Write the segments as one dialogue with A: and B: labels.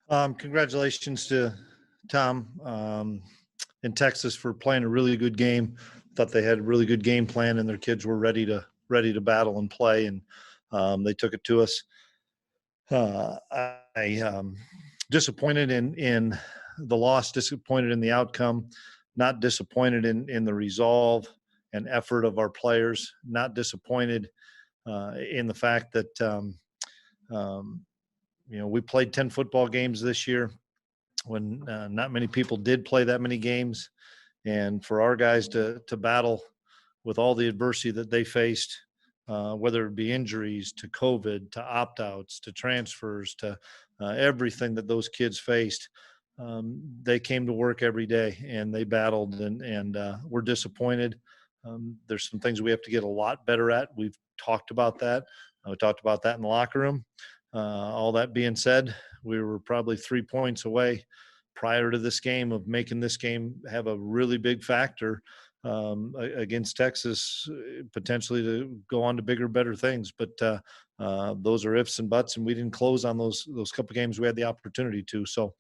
A: Congratulations to Tom in Texas for playing a really good game. Thought they had a really good game plan, and their kids were ready to battle and play, and they took it to us. I disappointed in the loss, disappointed in the outcome, not disappointed in the resolve and effort of our players, not disappointed in the fact that we played 10 football games this year when not many people did play that many games. And for our guys to battle with all the adversity that they faced, whether it be injuries to COVID, to opt-outs, to transfers, to everything that those kids faced, they came to work every day and they battled, and we're disappointed. There's some things we have to get a lot better at. We've talked about that. We talked about that in the locker room. All that being said, we were probably 3 points away prior to this game of making this game have a really big factor against Texas, potentially to go on to bigger, better things. But those are ifs and buts, and we didn't close on those couple games we had the opportunity to. So,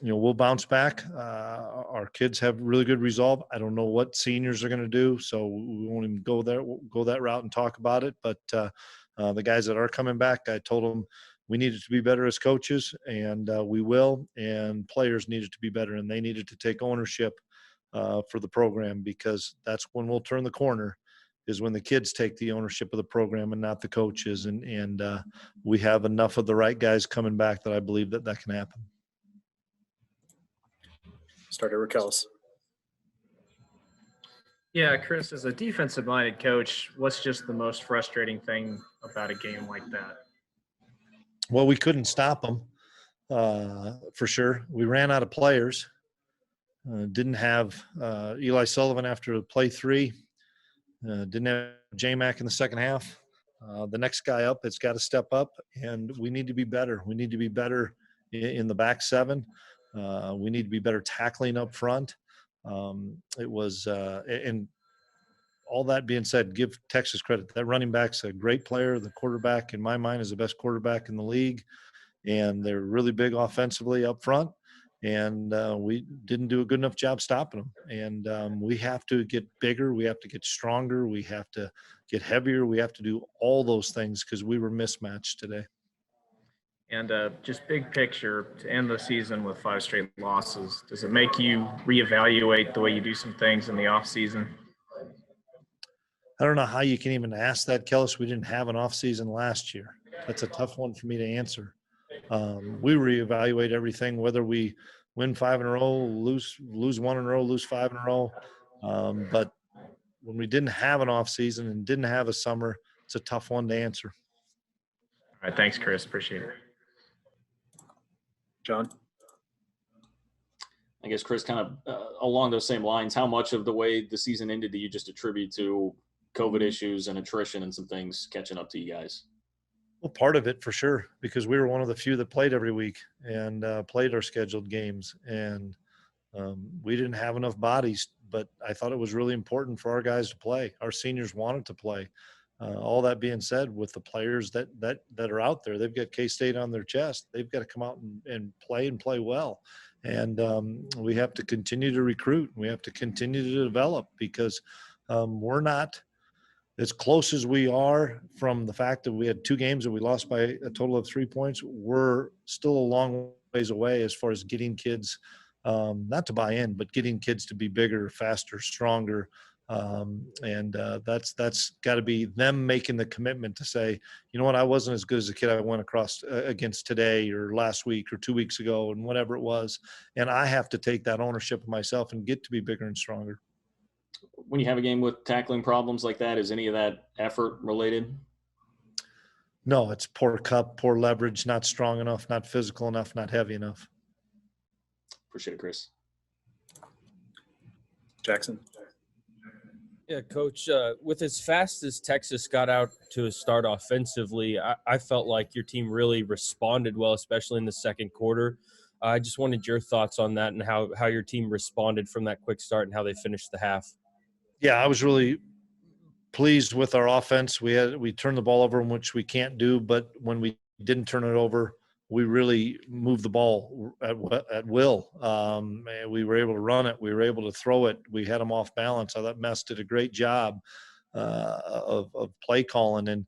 A: we'll bounce back. Our kids have really good resolve. I don't know what seniors are going to do, so we won't even go there. We'll go that route and talk about it. But the guys that are coming back, I told them we needed to be better as coaches, and we will. And players needed to be better, and they needed to take ownership for the program, because that's when we'll turn the corner, is when the kids take the ownership of the program and not the coaches. And we have enough of the right guys coming back that I believe that can happen.
B: Start at Raquel's.
C: Yeah, Chris, as a defensive-minded coach, what's just the most frustrating thing about a game like that?
A: Well, we couldn't stop them, for sure. We ran out of players. Didn't have Eli Sullivan after play 3. Didn't have J-Mac in the second half. The next guy up has got to step up, and we need to be better. We need to be better in the back 7. We need to be better tackling up front. And all that being said, give Texas credit. That running back's a great player. The quarterback, in my mind, is the best quarterback in the league, and they're really big offensively up front. And we didn't do a good enough job stopping them. And we have to get bigger. We have to get stronger. We have to get heavier. We have to do all those things because we were mismatched today.
C: And just big picture, to end the season with 5 straight losses, does it make you reevaluate the way you do some things in the offseason?
A: I don't know how you can even ask that, Kellis. We didn't have an offseason last year. That's a tough one for me to answer. We reevaluate everything, whether we win 5 in a row, lose 1 in a row, lose 5 in a row. But when we didn't have an offseason and didn't have a summer, it's a tough one to answer.
C: All right, thanks, Chris. Appreciate it.
B: John?
D: I guess, Chris, kind of along those same lines, how much of the way the season ended do you just attribute to COVID issues and attrition and some things catching up to you guys?
A: Well, part of it for sure, because we were one of the few that played every week and played our scheduled games. And we didn't have enough bodies, but I thought it was really important for our guys to play. Our seniors wanted to play. All that being said, with the players that are out there, they've got K-State on their chest. They've got to come out and play well. And we have to continue to recruit. We have to continue to develop, because we're not as close as we are from the fact that we had 2 games that we lost by a total of 3 points. We're still a long ways away as far as getting kids, not to buy in, but getting kids to be bigger, faster, stronger. And that's got to be them making the commitment to say, you know what, I wasn't as good as a kid I went across against today or last week or 2 weeks ago and whatever it was. And I have to take that ownership of myself and get to be bigger and stronger.
D: When you have a game with tackling problems like that, is any of that effort related?
A: No, it's poor cup, poor leverage, not strong enough, not physical enough, not heavy enough.
D: Appreciate it, Chris.
B: Jackson?
E: Yeah, Coach, with as fast as Texas got out to a start offensively, I felt like your team really responded well, especially in the second quarter. I just wanted your thoughts on that and how your team responded from that quick start and how they finished the half.
A: Yeah, I was really pleased with our offense. We turned the ball over, which we can't do, but when we didn't turn it over, we really moved the ball at will. And we were able to run it. We were able to throw it. We had them off balance. I thought Mess did a great job of play calling. And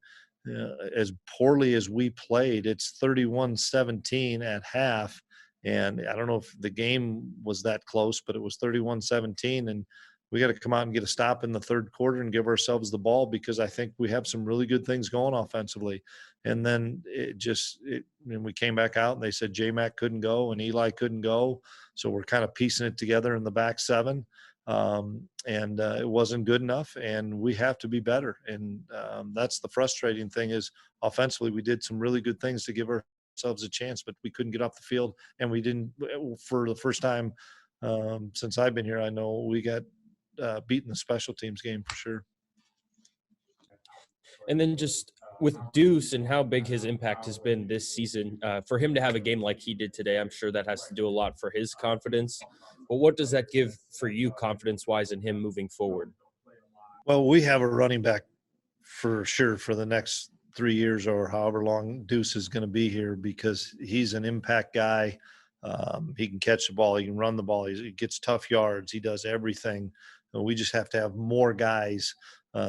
A: as poorly as we played, it's 31-17 at half. And I don't know if the game was that close, but it was 31-17. And we got to come out and get a stop in the third quarter and give ourselves the ball, because I think we have some really good things going offensively. And then and we came back out and they said J-Mac couldn't go and Eli couldn't go. So we're kind of piecing it together in the back seven. It wasn't good enough, and we have to be better. And that's the frustrating thing, is offensively we did some really good things to give ourselves a chance, but we couldn't get off the field. And we didn't, for the first time since I've been here, I know we got beaten the special teams game for sure.
E: And then just with Deuce and how big his impact has been this season, for him to have a game like he did today, I'm sure that has to do a lot for his confidence. But what does that give for you confidence-wise in him moving forward?
A: Well, we have a running back for sure for the next 3 years or however long Deuce is going to be here, because he's an impact guy. He can catch the ball. He can run the ball. He gets tough yards. He does everything. And we just have to have more guys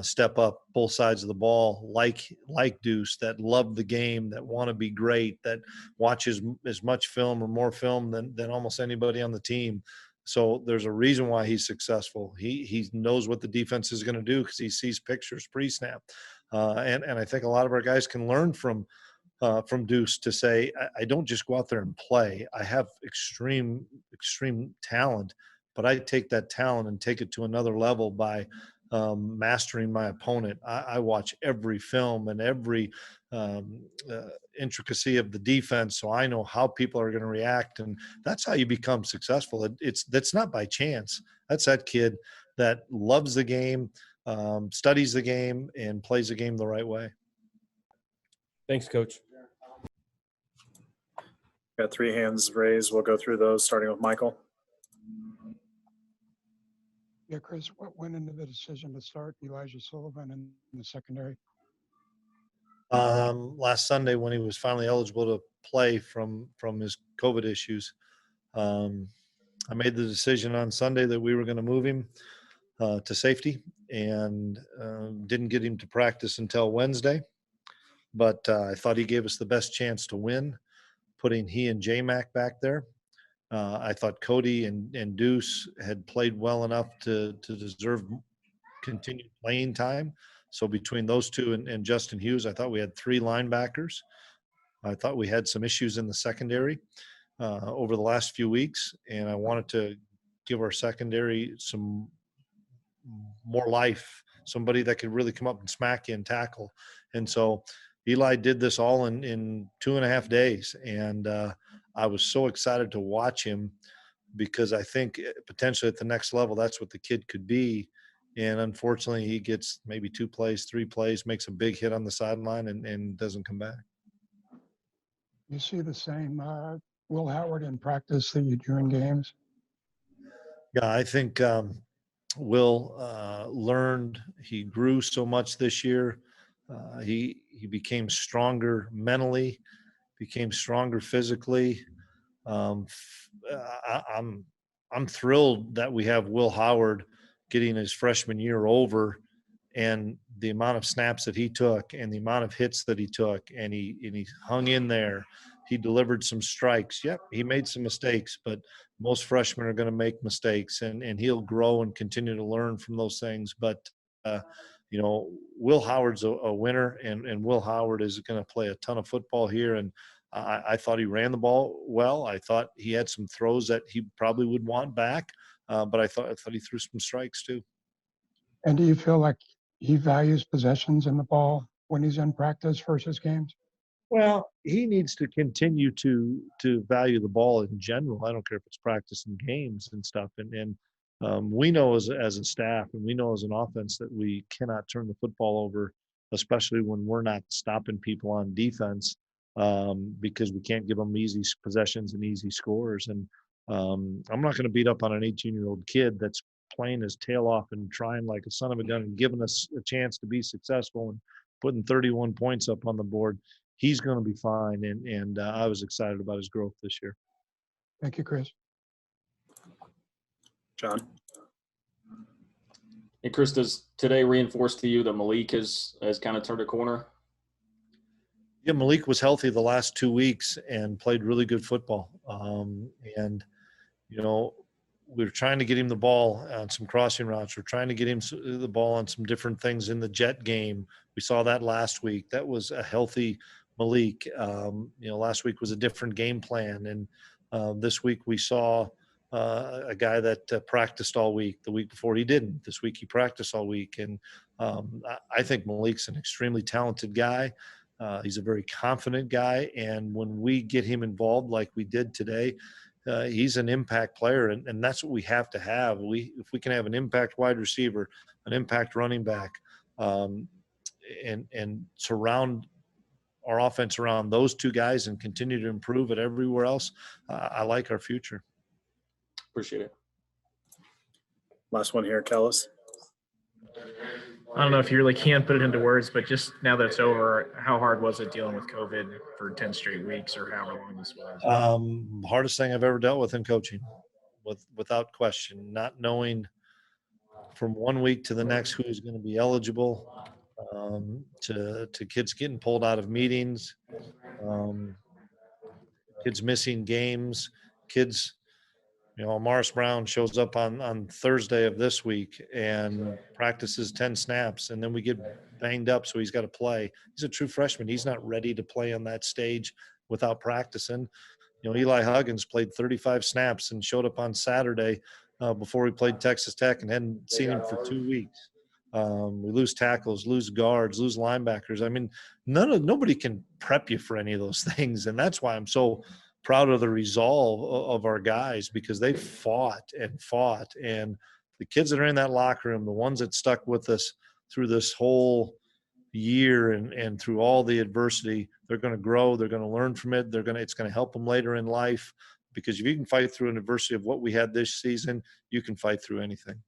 A: step up both sides of the ball, like Deuce, that love the game, that want to be great, that watches as much film or more film than almost anybody on the team. So there's a reason why he's successful. He knows what the defense is going to do, because he sees pictures pre-snap. And I think a lot of our guys can learn from Deuce to say, I don't just go out there and play. I have extreme talent, but I take that talent and take it to another level by mastering my opponent. I watch every film and every intricacy of the defense, so I know how people are going to react, and that's how you become successful. That's not by chance. That's that kid that loves the game, studies the game, and plays the game the right way.
E: Thanks, Coach.
B: Got 3 hands raised. We'll go through those, starting with Michael.
F: Yeah, Chris, what went into the decision to start Elijah Sullivan in the secondary?
A: Last Sunday, when he was finally eligible to play from his COVID issues, I made the decision on Sunday that we were going to move him to safety, and didn't get him to practice until Wednesday. But I thought he gave us the best chance to win, putting he and J-Mac back there. I thought Cody and Deuce had played well enough to deserve continued playing time. So between those two and Justin Hughes, I thought we had 3 linebackers. I thought we had some issues in the secondary over the last few weeks, and I wanted to give our secondary some more life, somebody that could really come up and smack you and tackle. And so Eli did this all in 2.5 days, and I was so excited to watch him, because I think potentially at the next level, that's what the kid could be. And unfortunately, he gets maybe 2 plays, 3 plays, makes a big hit on the sideline, and doesn't come back.
F: You see the same Will Howard in practice that you do in games?
A: Yeah, I think Will learned. He grew so much this year. He became stronger mentally, became stronger physically. I'm thrilled that we have Will Howard getting his freshman year over, and the amount of snaps that he took and the amount of hits that he took, and he hung in there. He delivered some strikes. Yep, he made some mistakes, but most freshmen are going to make mistakes, and he'll grow and continue to learn from those things. But Will Howard's a winner, and Will Howard is going to play a ton of football here. And I thought he ran the ball well. I thought he had some throws that he probably would want back, but I thought he threw some strikes too.
F: And do you feel like he values possessions in the ball when he's in practice versus games?
A: Well, he needs to continue to value the ball in general. I don't care if it's practice and games and stuff. And we know as a staff, and we know as an offense, that we cannot turn the football over, especially when we're not stopping people on defense, because we can't give them easy possessions and easy scores. And I'm not going to beat up on an 18-year-old kid that's playing his tail off and trying like a son of a gun and giving us a chance to be successful and putting 31 points up on the board. he's going to be fine. And I was excited about his growth this year.
F: Thank you, Chris.
B: John?
D: And Chris, does today reinforce to you that Malik has kind of turned a corner?
A: Yeah, Malik was healthy the last 2 weeks and played really good football. And, you know, we're trying to get him the ball on some crossing routes. We're trying to get him the ball on some different things in the jet game. We saw that last week. That was a healthy Malik. You know, last week was a different game plan. And this week we saw a guy that practiced all week. The week before he didn't. This week he practiced all week. And I think Malik's an extremely talented guy. He's a very confident guy. And when we get him involved like we did today, he's an impact player, and that's what we have to have. If we can have an impact wide receiver, an impact running back, and surround our offense around those two guys and continue to improve it everywhere else, I like our future.
D: Appreciate it.
B: Last one here, Kellis.
C: I don't know if you really can put it into words, but just now that it's over, how hard was it dealing with COVID for 10 straight weeks or however long this was?
A: Hardest thing I've ever dealt with in coaching, without question. Not knowing from 1 week to the next who's going to be eligible, to kids getting pulled out of meetings, kids missing games, kids. You know, Morris Brown shows up on Thursday of this week and practices 10 snaps, and then we get banged up, so he's got to play. He's a true freshman. He's not ready to play on that stage without practicing. You know, Eli Huggins played 35 snaps and showed up on Saturday before we played Texas Tech and hadn't seen him for 2 weeks. We lose tackles, lose guards, lose linebackers. I mean, nobody can prep you for any of those things, and that's why I'm so – proud of the resolve of our guys, because they fought, and the kids that are in that locker room, the ones that stuck with us through this whole year and through all the adversity, they're going to grow, they're going to learn from it, it's going to help them later in life, because if you can fight through an adversity of what we had this season, you can fight through anything.